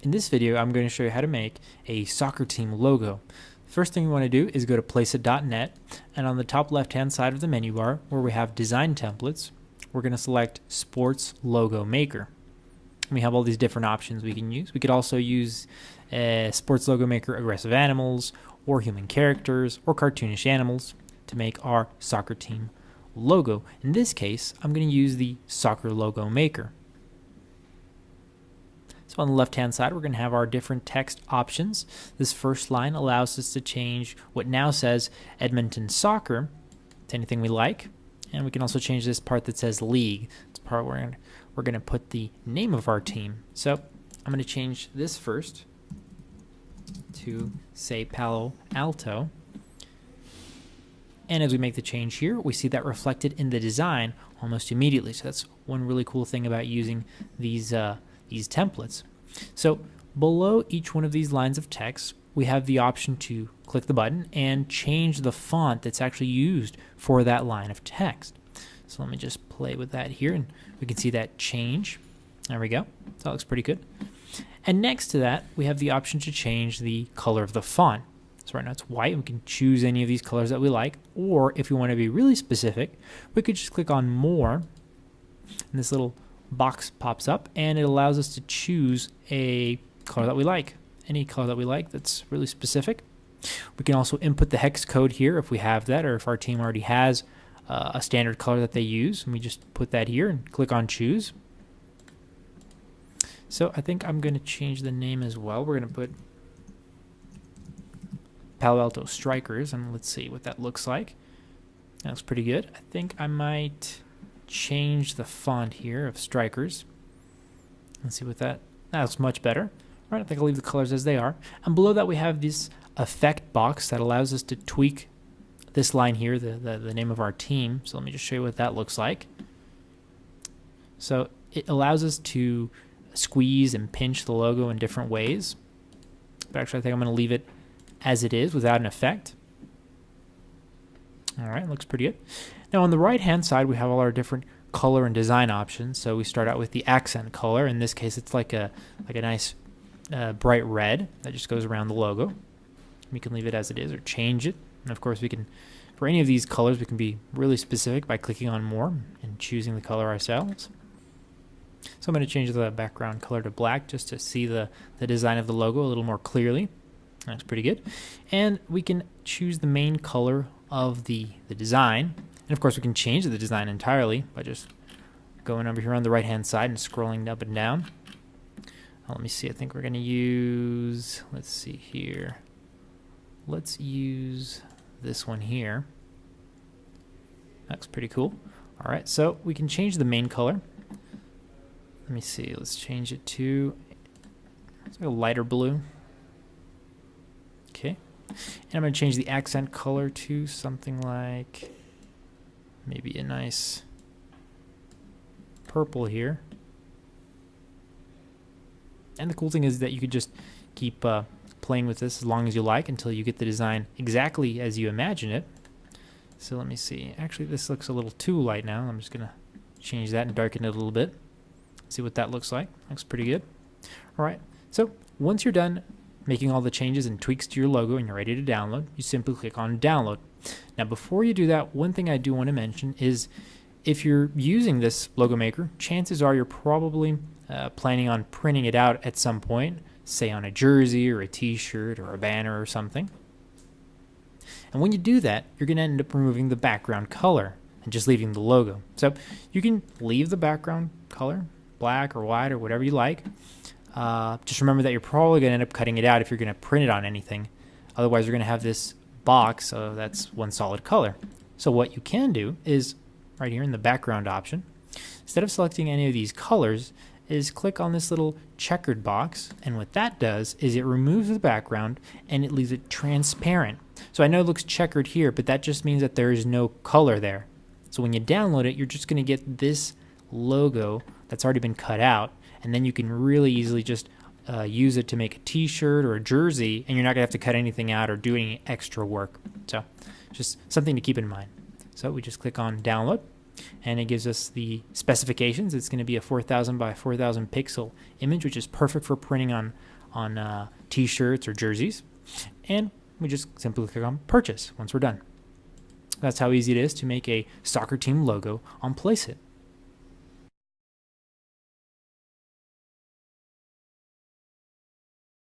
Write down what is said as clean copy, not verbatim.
In this video, I'm going to show you how to make a soccer team logo. First thing we want to do is go to placeit.net, and on the top left-hand side of the menu bar, where we have design templates, we're going to select Sports Logo Maker. We have all these different options we can use. We could also use Sports Logo Maker Aggressive Animals, or Human Characters, or Cartoonish Animals to make our soccer team logo. In this case, I'm going to use the Soccer Logo Maker. So on the left-hand side, we're going to have our different text options. This first line allows us to change what now says Edmonton Soccer to anything we like. And we can also change this part that says League. It's the part where we're going to put the name of our team. So I'm going to change this first to, say, Palo Alto. And as we make the change here, we see that reflected in the design almost immediately. So that's one really cool thing about using these templates. So below each one of these lines of text, we have the option to click the button and change the font that's actually used for that line of text. So let me just play with that here, and we can see that change. There we go. So that looks pretty good. And next to that, we have the option to change the color of the font. So right now it's white. We can choose any of these colors that we like, or if we want to be really specific, we could just click on More, and this little box pops up, and it allows us to choose a color that we like, any color that we like that's really specific. We can also input the hex code here if we have that, or if our team already has a standard color that they use, and we just put that here and click on choose. So I think I'm going to change the name as well. We're going to put Palo Alto Strikers, and let's see what that looks like. That looks pretty good. I think I might change the font here of Strikers. Let's see what that looks much better. All right, I think I'll leave the colors as they are. And below that we have this effect box that allows us to tweak this line here, the name of our team. So let me just show you what that looks like. So it allows us to squeeze and pinch the logo in different ways. But actually I think I'm going to leave it as it is without an effect. All right, looks pretty good. Now on the right hand side we have all our different color and design options. So we start out with the accent color. In this case it's like a nice bright red that just goes around the logo. We can leave it as it is or change it. And of course we can, for any of these colors, we can be really specific by clicking on More and choosing the color ourselves. So I'm going to change the background color to black just to see the design of the logo a little more clearly. That's pretty good. And we can choose the main color of the design. And of course we can change the design entirely by just going over here on the right hand side and scrolling up and down. Let me see, I think we're going to use, let's see here. Let's use this one here. That's pretty cool. All right, so we can change the main color. Let me see, let's change it to a lighter blue. Okay, and I'm going to change the accent color to something like maybe a nice purple here. And the cool thing is that you could just keep playing with this as long as you like until you get the design exactly as you imagine it. So let me see. Actually, this looks a little too light now. I'm just going to change that and darken it a little bit. See what that looks like. Looks pretty good. All right. So once you're done making all the changes and tweaks to your logo and you're ready to download, you simply click on Download. Now, before you do that, one thing I do want to mention is if you're using this logo maker, chances are you're probably planning on printing it out at some point, say on a jersey or a t-shirt or a banner or something. And when you do that, you're going to end up removing the background color and just leaving the logo. So you can leave the background color, black or white or whatever you like. Just remember that you're probably going to end up cutting it out if you're going to print it on anything. Otherwise, you're going to have this box that's one solid color. So what you can do is right here in the background option, instead of selecting any of these colors, is click on this little checkered box, and what that does is it removes the background and it leaves it transparent. So I know it looks checkered here, but that just means that there is no color there. So when you download it, you're just going to get this logo that's already been cut out, and then you can really easily just use it to make a t-shirt or a jersey, and you're not going to have to cut anything out or do any extra work. So just something to keep in mind. So we just click on Download. and it gives us the specifications. It's going to be a 4,000 by 4,000 pixel image, which is perfect for printing on t-shirts or jerseys. And we just simply click on purchase once we're done. That's how easy it is to make a soccer team logo on Placeit.